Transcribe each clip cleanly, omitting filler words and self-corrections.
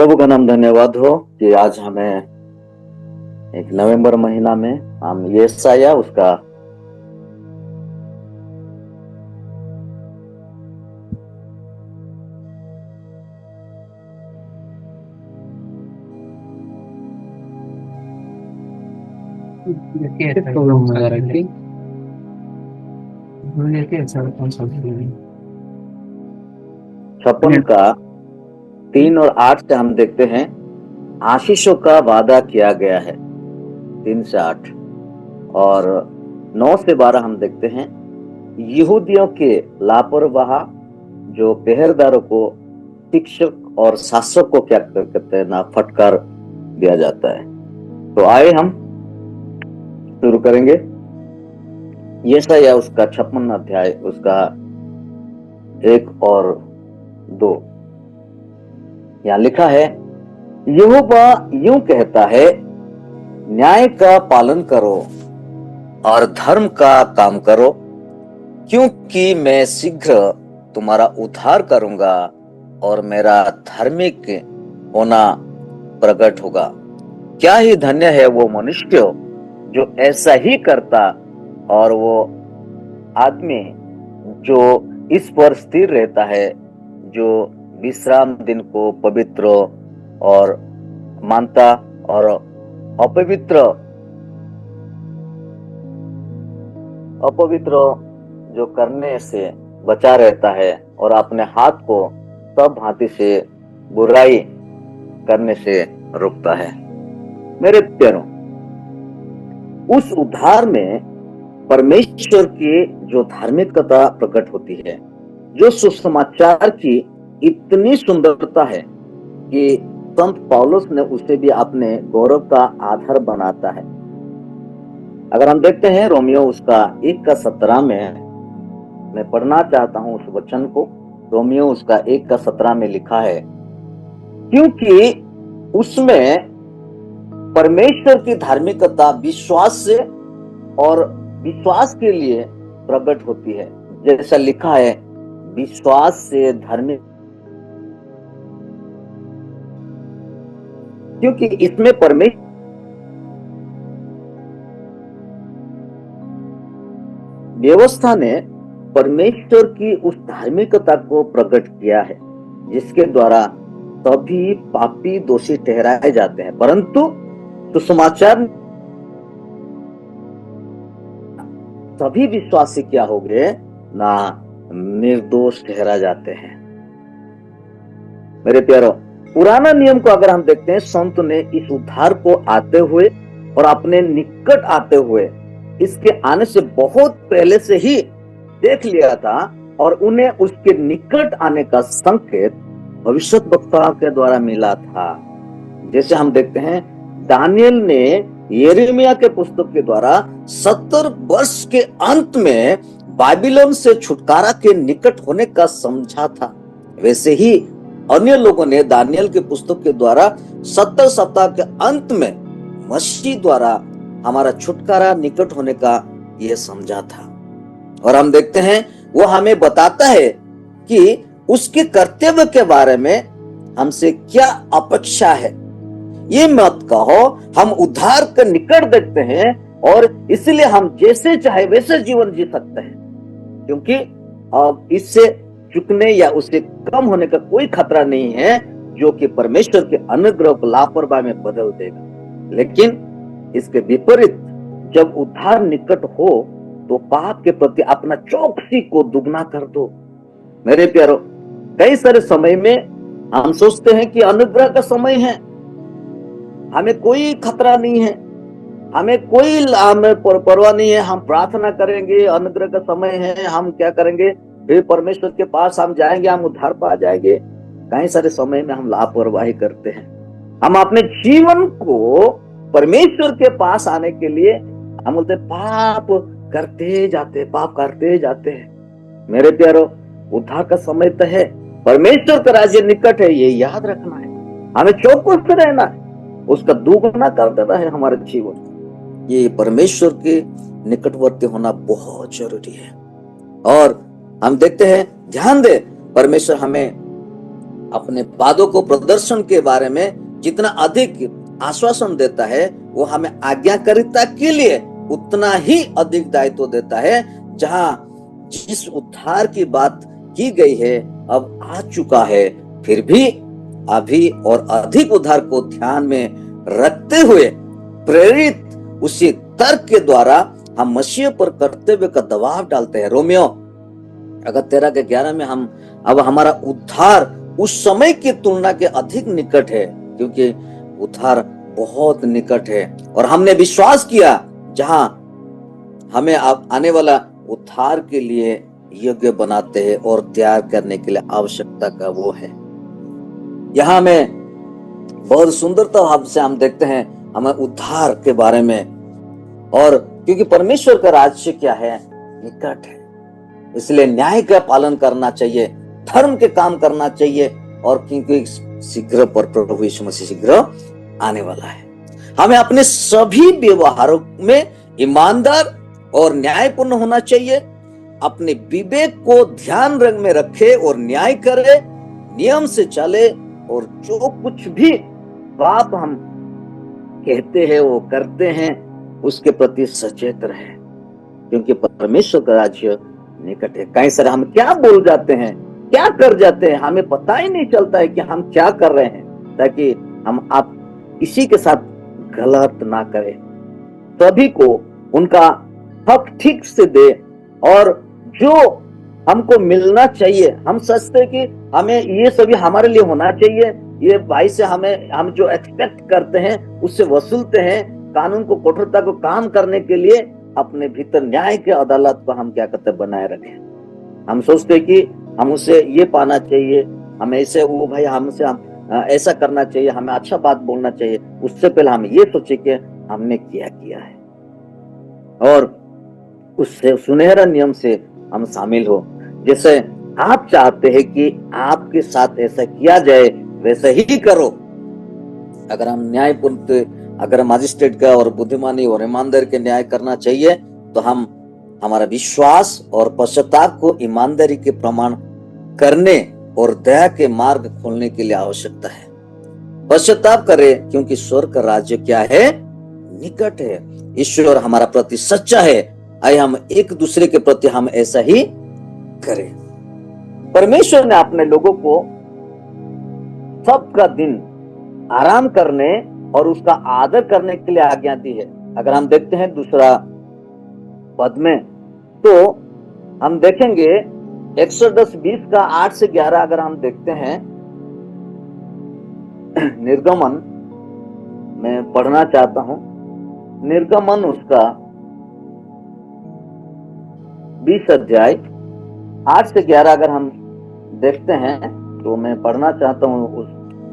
प्रभु का नाम धन्यवाद हो कि आज हमें एक नवंबर महीना में हम यशाया उसका छप्पन का 3 और 8 से हम देखते हैं आशीषों का वादा किया गया है। 3 से 8 और 9 से 12 हम देखते हैं यहूदियों के लापरवाह जो पहरेदारों को शिक्षक और शासक को क्या कहते हैं ना फटकार दिया जाता है। तो आए हम शुरू करेंगे यशाया उसका 56 अध्याय उसका 1 और 2। यहाँ लिखा है, यहोवा यूं कहता है, न्याय का पालन करो और धर्म का काम करो, क्योंकि मैं शीघ्र तुम्हारा उद्धार करूंगा और मेरा धार्मिक होना प्रकट होगा। क्या ही धन्य है वो मनुष्य जो ऐसा ही करता और वो आदमी जो इस पर स्थिर रहता है, जो विश्राम दिन को पवित्र और मानता और अपवित्र जो करने से बचा रहता है और अपने हाथ को सब भांति से बुराई करने से रोकता है। मेरे प्यारों, उस उद्धार में परमेश्वर की जो धार्मिकता प्रकट होती है, जो सुसमाचार की इतनी सुंदरता है कि संत पौलुस ने उसे भी अपने गौरव का आधार बनाता है। अगर हम देखते हैं रोमियो उसका 1:17 में मैं पढ़ना चाहता हूं उस वचन को। रोमियो उसका 1:17 में लिखा है, क्योंकि उसमें परमेश्वर की धार्मिकता विश्वास से और विश्वास के लिए प्रकट होती है। जैसा लिखा है, विश्वास से धार्मिक, क्योंकि इसमें परमेश्वर व्यवस्था ने परमेश्वर की उस धार्मिकता को प्रकट किया है जिसके द्वारा सभी पापी दोषी ठहराए जाते हैं, परंतु तो समाचार सभी विश्वासी क्या हो गए ना निर्दोष ठहरा जाते हैं। मेरे प्यारो, पुराना नियम को अगर हम देखते हैं, संत ने इस उद्धार को आते हुए और अपने निकट आते हुए इसके आने से बहुत पहले से ही देख लिया था और उन्हें उसके निकट आने का संकेत भविष्यद्वक्ता के द्वारा मिला था। जैसे हम देखते हैं, दानियल ने यिर्मयाह के पुस्तक के द्वारा 70 वर्ष के अंत में बाबिलोन से छुटकारा के निकट होने का समझा था। वैसे ही अन्य लोगों ने दानियल के पुस्तक के द्वारा 70 सप्ताह के अंत में मसीह द्वारा हमारा छुटकारा निकट होने का यह समझा था। और हम देखते हैं वो हमें बताता है कि उसके कर्तव्य के बारे में हमसे क्या अपेक्षा है। ये मत कहो हम उद्धार के निकट देखते हैं और इसलिए हम जैसे चाहे वैसे जीवन जी सकते हैं, क्योंकि अब इससे चुकने या उससे कम होने का कोई खतरा नहीं है जो कि परमेश्वर के अनुग्रह को लापरवाही में बदल देगा। लेकिन इसके विपरीत जब उद्धार निकट हो तो पाप के प्रति अपना चौकसी को दुगना कर दो। मेरे प्यारो, कई सारे समय में हम सोचते हैं कि अनुग्रह का समय है, हमें कोई खतरा नहीं है, हमें कोई परवाह नहीं है, हम प्रार्थना करेंगे, अनुग्रह का समय है, हम क्या करेंगे, फिर परमेश्वर के पास हम जाएंगे, हम उद्धार पा जाएंगे। कई सारे समय में हम लापरवाही करते हैं। हम अपने जीवन को परमेश्वर के पास आने के लिए हम बोलते पाप करते जाते हैं। मेरे प्यारो, उद्धार का समय तो है, परमेश्वर का राज्य निकट है, ये याद रखना है। हमें चौकस रहना है, उसका दुगना कर देना है हमारे जीवन। ये परमेश्वर के निकटवर्ती होना बहुत जरूरी है। और हम देखते हैं, ध्यान दे, परमेश्वर हमें अपने पादों को प्रदर्शन के बारे में जितना अधिक आश्वासन देता है, वो हमें आज्ञाकारिता के लिए उतना ही अधिक दायित्व देता है। जहां जिस उद्धार की बात की गई है अब आ चुका है, फिर भी अभी और अधिक उद्धार को ध्यान में रखते हुए प्रेरित उसी तर्क के द्वारा हम मसीह पर कर्तव्य का दबाव डालते हैं। रोमियो अगर 13 के 11 में हम अब हमारा उद्धार उस समय की तुलना के अधिक निकट है, क्योंकि उद्धार बहुत निकट है और हमने विश्वास किया जहां हमें अब आने वाला उद्धार के लिए योग्य बनाते हैं और तैयार करने के लिए आवश्यकता का वो है। यहाँ में बहुत सुंदरता भाव से हम देखते हैं हमें उद्धार के बारे में, और क्योंकि परमेश्वर का राज्य क्या है, निकट है, इसलिए न्याय का पालन करना चाहिए, धर्म के काम करना चाहिए, और क्योंकि शीघ्र पर प्रभु यीशु मसीह शीघ्र आने वाला है। हमें अपने सभी व्यवहारों में ईमानदार और न्यायपूर्ण होना चाहिए, अपने विवेक को ध्यान में रखे और न्याय करे, नियम से चले, और जो कुछ भी पाप हम कहते हैं वो करते हैं उसके प्रति सचेत रहे, क्योंकि परमेश्वर का राज्य निकट है। कई सारे हम क्या बोल जाते हैं, क्या कर जाते हैं, हमें पता ही नहीं चलता है कि हम क्या कर रहे हैं, ताकि हम आप किसी के साथ गलत ना करें, सभी को उनका हक ठीक से दे, और जो हमको मिलना चाहिए, हम सोचते कि हमें ये सभी हमारे लिए होना चाहिए, ये भाई से हम जो एक्सपेक्ट करते हैं उससे वसूलते हैं, कानून को कठोरता को काम करने के लिए अपने भीतर न्याय के अदालत को हम क्या करते बनाए रखें। हम सोचते कि हम उसे ये पाना चाहिए, हमें ऐसे वो भाई हमसे हम ऐसा करना चाहिए, हमें अच्छा बात बोलना चाहिए, उससे पहले हम ये सोचे कि हमने क्या किया है, और उससे सुनहरा नियम से हम शामिल हो। जैसे आप चाहते हैं कि आपके साथ ऐसा किया जाए वैसा ही करो। अगर हम न्यायपूर्ण, अगर मजिस्ट्रेट का और बुद्धिमानी और ईमानदारी के न्याय करना चाहिए, तो हम हमारा विश्वास और पश्चाताप को ईमानदारी के प्रमाण करने और दया के मार्ग खोलने के लिए आवश्यकता है। पश्चाताप करें, क्योंकि स्वर्ग का राज्य क्या है, निकट है। ईश्वर हमारा प्रति सच्चा है, आइए हम एक दूसरे के प्रति हम ऐसा ही करें। परमेश्वर ने अपने लोगों को सबका दिन आराम करने और उसका आदर करने के लिए आज्ञा दी है। अगर हम देखते हैं दूसरा पद में, तो हम देखेंगे एक्सोडस 20 का 8 से 11 अगर हम देखते हैं, निर्गमन मैं पढ़ना चाहता हूं, निर्गमन उसका 20 अध्याय 8 से 11 अगर हम देखते हैं, तो मैं पढ़ना चाहता हूं उस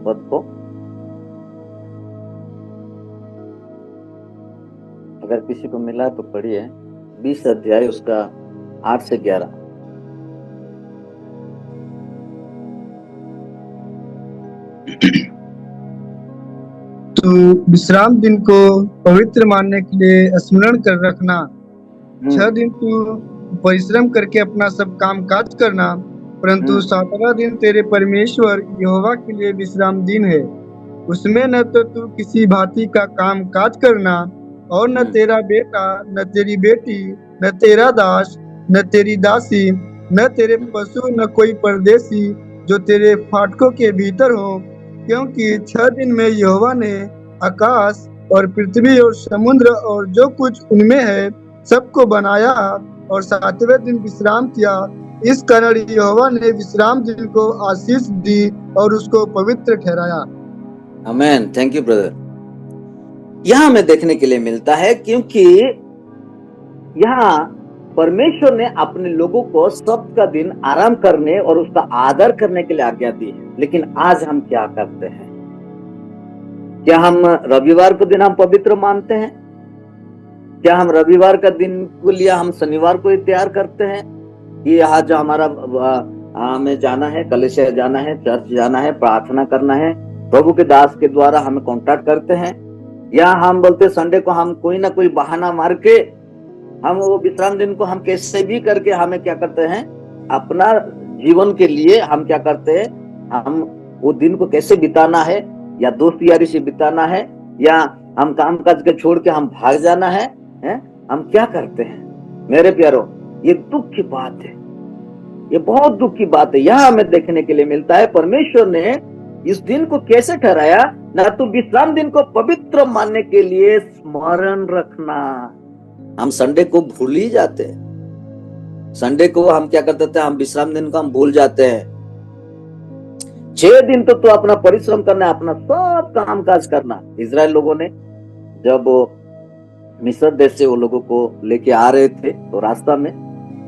पद को। अगर किसी को मिला तो पढ़िए, 20 अध्याय उसका 8 से 11। तो विश्राम दिन को पवित्र मानने के लिए स्मरण कर रखना। 6 दिन तू परिश्रम करके अपना सब काम काज करना, परंतु 7वां दिन तेरे परमेश्वर यहोवा के लिए विश्राम दिन है। उसमें न तो तू किसी भांति का काम काज करना, और न तेरा बेटा, न तेरी बेटी, न तेरा दास, न तेरी दासी, न तेरे पशु, न कोई परदेशी जो तेरे फाटकों के भीतर हो, क्योंकि 6 दिन में यहोवा ने आकाश और पृथ्वी और समुद्र और जो कुछ उनमें है सबको बनाया, और 7वें दिन विश्राम किया। इस कारण यहोवा ने विश्राम दिन को आशीष दी और उसको पवित्र ठहराया। आमीन। Thank you brother. यहाँ हमें देखने के लिए मिलता है, क्योंकि यहाँ परमेश्वर ने अपने लोगों को सबका दिन आराम करने और उसका आदर करने के लिए आज्ञा दी है। लेकिन आज हम क्या करते हैं? क्या हम रविवार को दिन हम पवित्र मानते हैं? क्या हम रविवार का दिन को लिया हम शनिवार को ही तैयार करते हैं कि आज हमारा हमें जाना है, कलीसिया जाना है, चर्च जाना है, प्रार्थना करना है, प्रभु के दास के द्वारा हमें कांटेक्ट करते हैं? या हम बोलते संडे को हम कोई ना कोई बहाना मार के हम वो विश्राम दिन को हम कैसे भी करके हमें क्या करते हैं, अपना जीवन के लिए हम क्या करते हैं, हम वो दिन को कैसे बिताना है, या दोस्त यारी से बिताना है, या हम काम काज के छोड़ के हम भाग जाना है, हम क्या करते हैं मेरे प्यारो। ये दुख की बात है, ये बहुत दुख की बात है। यह हमें देखने के लिए मिलता है परमेश्वर ने इस दिन को कैसे ठहराया, ना तो विश्राम दिन को पवित्र मानने के लिए स्मरण रखना। हम संडे को भूल ही जाते हैं, संडे को हम क्या करते थे, हम विश्राम दिन को हम भूल जाते हैं। 6 दिन तो अपना परिश्रम करना है, अपना सब काम काज करना। इजराइल लोगों ने जब मिस्र देश से वो लोगों को लेके आ रहे थे, तो रास्ता में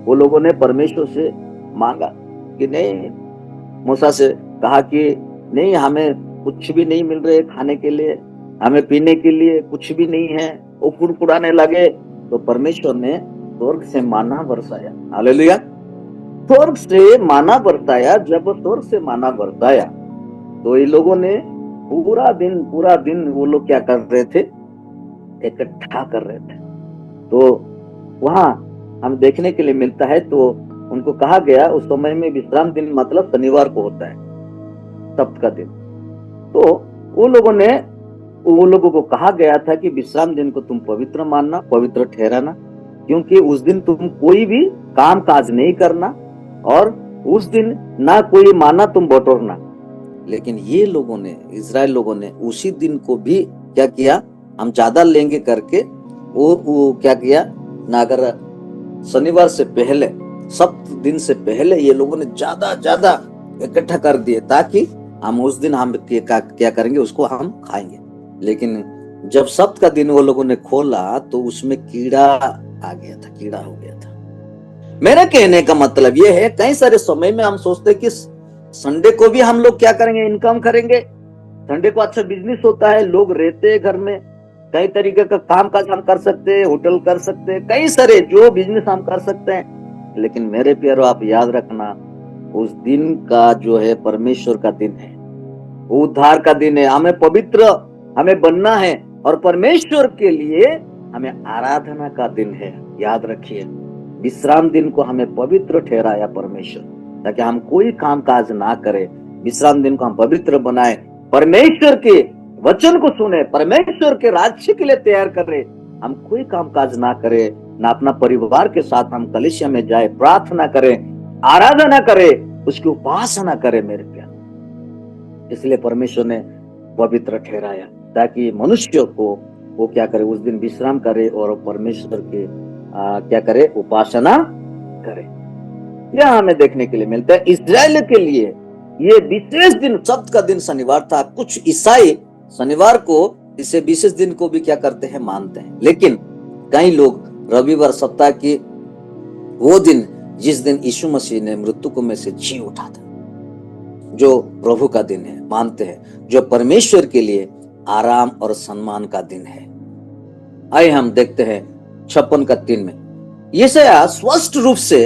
वो लोगों ने परमेश्वर से मांगा कि नहीं, मूसा से कहा कि नहीं, हमें कुछ भी नहीं मिल रहे खाने के लिए, हमें पीने के लिए कुछ भी नहीं है। वो फुड़फुड़ाने लगे, तो परमेश्वर ने स्वर्ग से माना बरसाया। हालेलुया। स्वर्ग से माना बरसाया। जब स्वर्ग से माना बरसाया तो ये लोगों ने पूरा दिन वो लोग क्या कर रहे थे, इकट्ठा कर रहे थे। तो वहां हम देखने के लिए मिलता है, तो उनको कहा गया, उस समय में विश्राम दिन मतलब शनिवार को होता है, सप्त का दिन। तो वो लोगों को कहा गया था कि विश्राम दिन को तुम पवित्र मानना, पवित्र ठहराना, क्योंकि उस दिन तुम कोई भी काम काज नहीं करना, और उस दिन ना कोई माना तुम बटोरना। लेकिन ये लोगों ने, इजराइल लोगों ने उसी दिन को भी क्या किया, हम ज्यादा लेंगे करके वो क्या किया ना, अगर शनिवार से पहले, सप्त दिन से पहले ये लोगों ने ज्यादा इकट्ठा कर दिए, ताकि हम उस दिन हम क्या करेंगे, उसको हम खाएंगे। लेकिन जब सप्त का दिन वो लोगों ने खोला तो उसमें कीड़ा आ गया था, कीड़ा हो गया था। मेरे कहने का मतलब ये है, कई सारे समय में हम सोचते कि संडे को भी हम लोग क्या करेंगे, इनकम करेंगे, संडे को अच्छा बिजनेस होता है, लोग रहते हैं घर में, कई तरीके का काम काज हम कर सकते हैं, होटल कर सकते हैं, कई सारे जो बिजनेस हम कर सकते हैं। लेकिन मेरे प्यारो, आप याद रखना, उस दिन का जो है परमेश्वर का दिन है, उद्धार का दिन है। हमें पवित्र हमें बनना है, और परमेश्वर के लिए हमें आराधना का दिन है। याद रखिए, विश्राम दिन को हमें पवित्र ठहराया परमेश्वर, ताकि हम कोई काम काज ना करें, विश्राम दिन को हम पवित्र बनाए, परमेश्वर के वचन को सुने, परमेश्वर के राज्य के लिए तैयार करें। हम कोई काम काज ना करें, ना अपना परिवार के साथ हम कलीसिया में जाए, प्रार्थना करें, आराधना करें, उसकी उपासना करें मेरे प्यार। इसलिए परमेश्वर ने पवित्र ठहराया, ताकि मनुष्य को वो क्या करे, उस दिन विश्राम करे और परमेश्वर के क्या करे, उपासना करे। यह हमें देखने के लिए मिलता है। इस्राएल के लिए ये विशेष दिन, सप्त का दिन शनिवार था। कुछ ईसाई शनिवार को, इसे विशेष दिन को भी क्या करते हैं, मानते हैं। लेकिन कई लोग रविवार, सप्ताह की वो दिन जिस दिन यीशु मसीह ने मृत्यु में से जी उठा था, जो प्रभु का दिन है, मानते हैं, जो परमेश्वर के लिए आराम और सम्मान का दिन है। आइए हम देखते हैं 56 का 3 में यशायाह स्पष्ट रूप से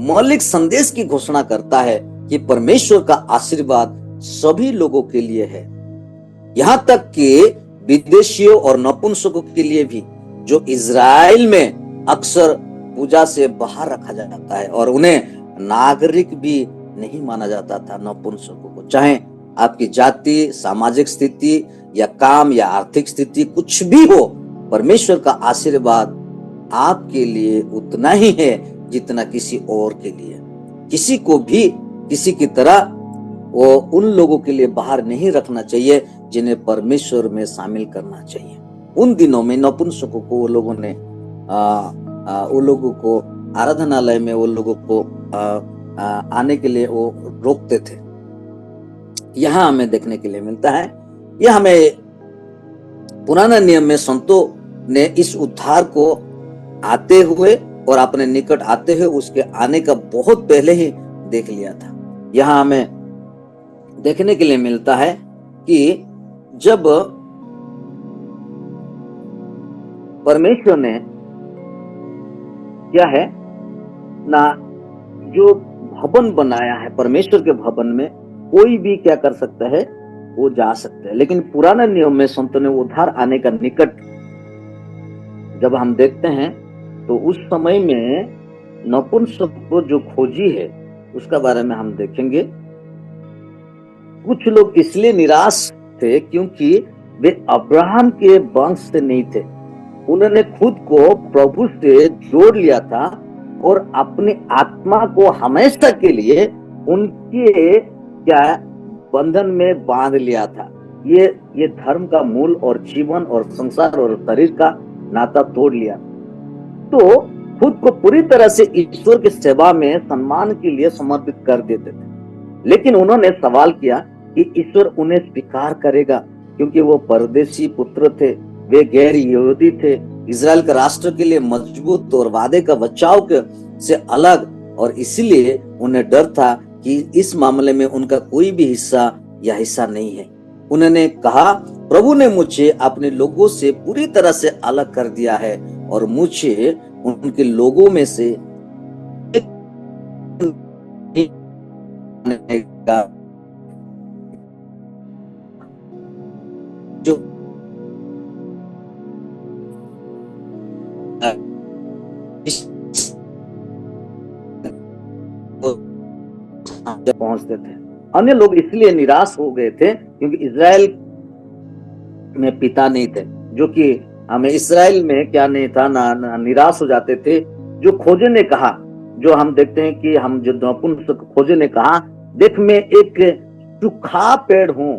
मौलिक संदेश की घोषणा करता है कि परमेश्वर का आशीर्वाद सभी लोगों के लिए है, यहां तक कि विदेशियों और नपुंसकों के लिए भी, जो इज़राइल में अक्सर पूजा से बाहर रखा जाता है, और उन्हें नागरिक भी नहीं माना जाता था, नपुंसकों को। चाहे आपकी जाति, सामाजिक स्थिति या काम या आर्थिक स्थिति कुछ भी हो, परमेश्वर का आशीर्वाद आपके लिए उतना ही है जितना किसी और के लिए। किसी को भी किसी की तरह वो उन लोगों के लिए बाहर नहीं रखना चाहिए जिन्हें परमेश्वर में शामिल करना चाहिए। उन दिनों में नपुंसकों को वो लोगों ने वो लोगों को आराधनालय में वो लोगों को आने के लिए वो रोकते थे। यहाँ हमें देखने के लिए मिलता है, यह हमें पुराना नियम में संतों ने इस उद्धार को आते हुए और अपने निकट आते हुए उसके आने का बहुत पहले ही देख लिया था। यहाँ हमें देखने के लिए मिलता है कि जब परमेश्वर ने क्या है ना, जो भवन बनाया है, परमेश्वर के भवन में कोई भी क्या कर सकता है, वो जा सकता है। लेकिन पुराना नियम में संतों ने उद्धार आने का निकट जब हम देखते हैं, तो उस समय में नपुंसक को जो खोजी है उसका बारे में हम देखेंगे। कुछ लोग इसलिए निराश थे क्योंकि वे अब्राहम के वंश से नहीं थे। उन्होंने खुद को प्रभु से जोड़ लिया था और अपनी आत्मा को हमेशा के लिए उनके क्या बंधन में बांध लिया था। ये धर्म का मूल और जीवन और संसार और शरीर का नाता तोड़ लिया। तो खुद को पूरी तरह से ईश्वर की सेवा में सम्मान के लिए समर्पित कर देते थे। लेकिन उन्होंने सवाल किया कि ईश्वर उन्हें स्वीकार करेगा, क्योंकि वो परदेशी पुत्र थे, वे गैर यहूदी थे, इजराइल के राष्ट्र के लिए मजबूत और वादे का बचाव के से अलग, और इसलिए उन्हें डर था कि इस मामले में उनका कोई भी हिस्सा नहीं है। उन्होंने कहा, प्रभु ने मुझे अपने लोगों से पूरी तरह से अलग कर दिया है और मुझे उनके लोगों में से जो पहुंचते थे। अन्य लोग इसलिए निराश हो गए थे क्योंकि इजराइल में पिता नहीं थे, जो कि हमें इस्राएल में क्या नहीं था, ना निराश हो जाते थे। जो खोजे ने कहा, जो हम देखते हैं कि हम जो नपुंसक खोजे ने कहा, देख मैं एक सूखा पेड़ हूं।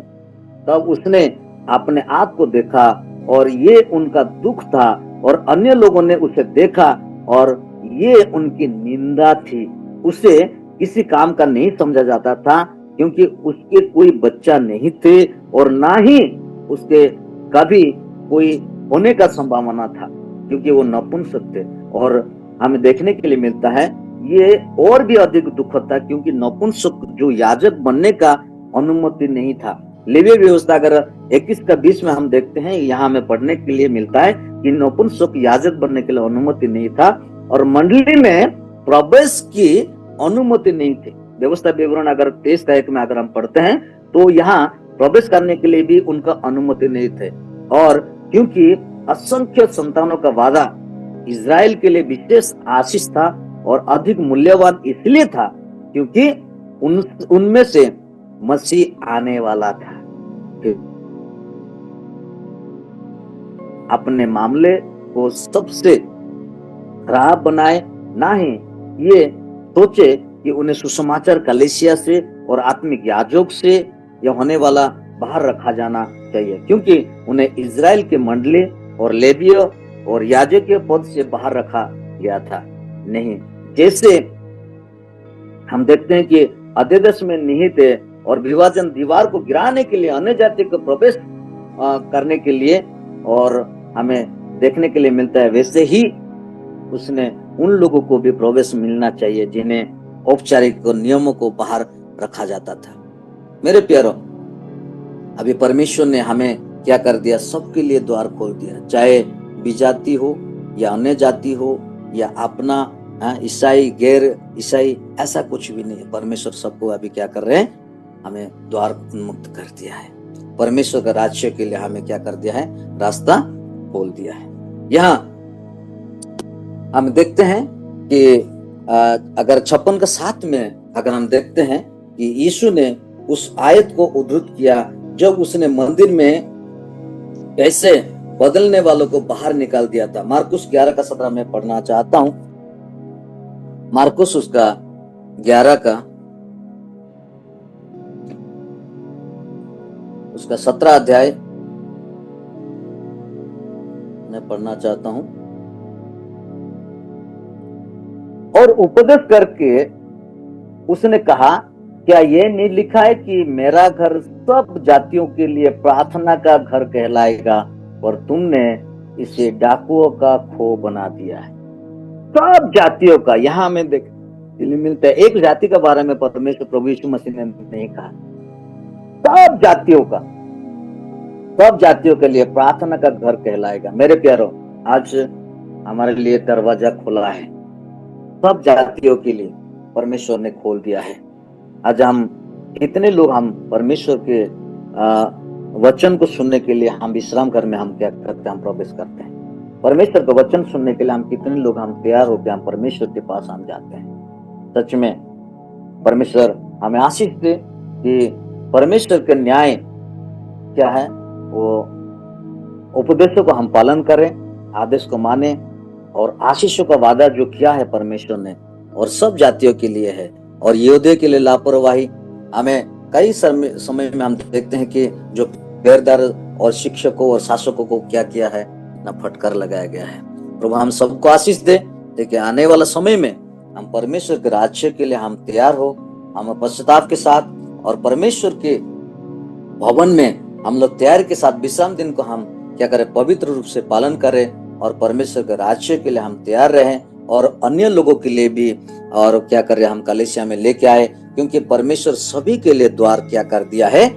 तब उसने अपने आप को देखा और ये उनका दुख था, और अन्य लोगों ने उसे देखा और ये उनकी निंदा थी। उसे किसी काम का नहीं समझा जाता था क्योंकि उसके कोई बच्चा नहीं थे और ना ही उसके कभी कोई होने का संभावना था, क्योंकि वो नपुंसक थे। और हमें देखने के लिए मिलता है ये और भी अधिक दुखद था, क्योंकि नपुंसक जो याजक बनने का अनुमति नहीं था। लेवीय व्यवस्था अगर 21 का 20 में हम देखते हैं, यहाँ हमें पढ़ने के लिए मिलता है कि नपुंसक याजक बनने के लिए अनुमति नहीं था और मंडली में प्रवेश की अनुमति नहीं थी। व्यवस्था विवरण अगर 23 का 1 में अगर हम पढ़ते हैं तो यहाँ प्रवेश करने के लिए भी उनका अनुमति नहीं थे। और क्योंकि असंख्य संतानों का वादा इजराइल के लिए विशेष आशीष था और अधिक मूल्यवान इसलिए था क्योंकि उनमें से मसीह आने वाला था। अपने मामले को सबसे खराब बनाए, ना ही ये सोचे कि उन्हें सुसमाचार कलीसिया से और आत्मिक याजक से यह होने वाला बाहर रखा जाना चाहिए, क्योंकि उन्हें इजराइल के मंडली और लेवीय और याजकीय पद से बाहर रखा गया था। नहीं, जैसे हम देखते हैं कि अध्यादेश में निहित है और विभाजन दीवार को गिराने के लिए, अन्य जाति को प्रवेश करने के लिए, और हमें देखने के लिए मिलता है वैसे ही उसने उन लोगों को भी प्रवेश मिलना चाहिए जिन्हें औपचारिक नियमों को बाहर रखा जाता था। मेरे प्यारों, अभी परमेश्वर ने हमें क्या कर दिया, सबके लिए द्वार खोल दिया, चाहे विजाति हो या अन्य जाति हो या अपना ईसाई गैर ईसाई, ऐसा कुछ भी नहीं। परमेश्वर सबको अभी क्या कर रहे हैं, हमें द्वार उन्मुक्त कर दिया है। परमेश्वर का राज्य के लिए हमें क्या कर दिया है, रास्ता खोल दिया है। यहाँ हम देखते हैं कि अगर 56 का 7 में अगर हम देखते हैं कि यीशु ने उस आयत को उद्धृत किया जब उसने मंदिर में कैसे बदलने वालों को बाहर निकाल दिया था। मार्कुस 11 का 17 में पढ़ना चाहता हूं। मार्कुस उसका 11 का उसका 17 अध्याय मैं पढ़ना चाहता हूं। और उपदेश करके उसने कहा, क्या ये नहीं लिखा है कि मेरा घर सब जातियों के लिए प्रार्थना का घर कहलाएगा, और तुमने इसे डाकुओं का खो बना दिया है। सब जातियों का, यहाँ हमें देख मिलता है, एक जाति के बारे में परमेश्वर प्रभु यीशु मसीह ने नहीं कहा, सब जातियों का, सब जातियों के लिए प्रार्थना का घर कहलाएगा। मेरे प्यारों, आज हमारे लिए दरवाजा खुला है, सब जातियों के लिए परमेश्वर ने खोल दिया है। आज हम कितने लोग, हम परमेश्वर के वचन को सुनने के लिए हम विश्राम घर में हम क्या करते हैं, हम प्रवेश करते हैं। परमेश्वर का वचन सुनने के लिए हम कितने लोग हम तैयार होकर हम परमेश्वर के पास हम जाते हैं। सच में परमेश्वर हमें आशीष दे कि परमेश्वर के न्याय क्या है, वो उपदेशों को हम पालन करें, आदेश को माने, और आशीषों का वादा जो किया है परमेश्वर ने और सब जातियों के लिए है, और यहूदियों के लिए लापरवाही। हमें कई समय में हम देखते हैं कि जो बेरदार और शिक्षकों और शासकों को क्या किया है ना, फटकार लगाया गया है। प्रभु हम सबको आशीष दे, देखिए आने वाला समय में हम परमेश्वर के राज्य के लिए हम तैयार हो, हम पश्चाताप के साथ और परमेश्वर के भवन में हम लोग तैयारी के साथ विश्राम दिन को हम क्या करें, पवित्र रूप से पालन करें और परमेश्वर के राज्य के लिए हम तैयार रहें, और अन्य लोगों के लिए भी और क्या कर रहे हम कलीसिया में लेके आए, क्योंकि परमेश्वर सभी के लिए द्वार क्या कर दिया है,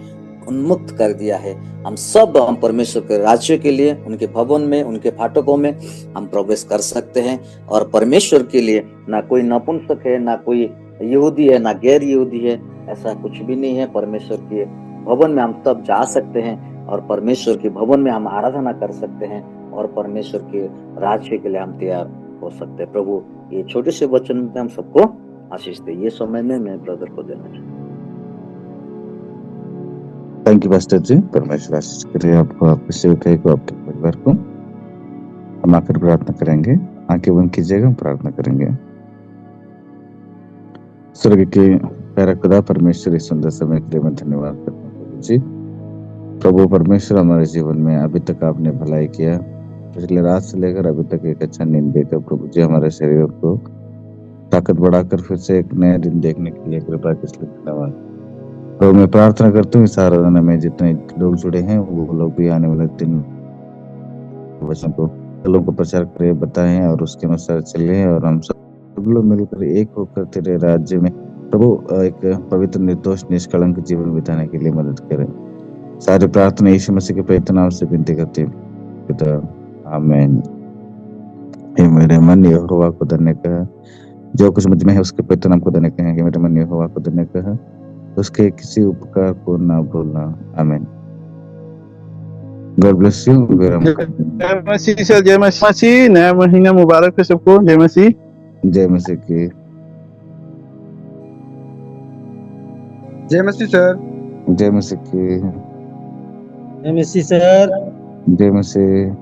उन्मुक्त कर दिया है। हम सब हम परमेश्वर के राज्य के लिए उनके भवन में, उनके फाटकों में हम प्रवेश कर सकते हैं, और परमेश्वर के लिए ना कोई नपुंसक है, ना कोई यहूदी है, ना गैर यहूदी है, ऐसा कुछ भी नहीं है। परमेश्वर के भवन में हम सब जा सकते हैं और परमेश्वर के भवन में हम आराधना कर सकते हैं, और परमेश्वर के राज्य के लिए हम तैयार हो सकते हैं। प्रभु ये छोटे से वचन में हम सबको आशीष दे। ये समय में मैं ब्रदर को देना चाहूँ। थैंक यू पास्टर जी, परमेश्वर आशीष करे आपको, आपके सेवकाई को, आपके परिवार को। हम आकर प्रार्थना करेंगे, आंखें बंद कीजिएगा, हम प्रार्थना करेंगे। स्वर्ग के प्यारा खुदा परमेश्वर, इस सुंदर समय के लिए मैं धन्यवाद करता हूँ प्रभु जी। प्रभु परमेश्वर, हमारे जीवन में अभी तक आपने भलाई किया, पिछले रात से लेकर अभी तक एक अच्छा नींद देकर प्रभु जी हमारे शरीर को ताकत बढ़ाकर फिर से एक नया दिन देखने के लिए कृपा के लिए धन्यवाद। तो मैं प्रार्थना करता हूँ इस आराधना में जितने लोग जुड़े हैं वो लोग भी आने वाले दिन वचन को लोगों को प्रचार करें, बताएं और उसके अनुसार चले, और हम सब लोग मिलकर एक होकर तेरे राज्य में प्रभु एक पवित्र, निर्दोष, निष्कलंक जीवन बिताने के लिए मदद करें। सारी प्रार्थना यीशु मसीह के पवित्र नाम से विनती करते हैं पिता, आमीन। हे मेरे मन यहोवा को धन्य कह, जो कुछ मुझ में है उसके पवित्र नाम को धन्य कहें। कि मेरे मन यहोवा को धन्य कह, उसके किसी उपकार को ना भूलना। आमीन। God bless you. जय मसीह सर, जय मसीह। नया महीना मुबारक है सबको। जय मसीह। जय मसीह की। जय मसीह सर। जय मसीह की। जय मसीह सर। जय मसीह।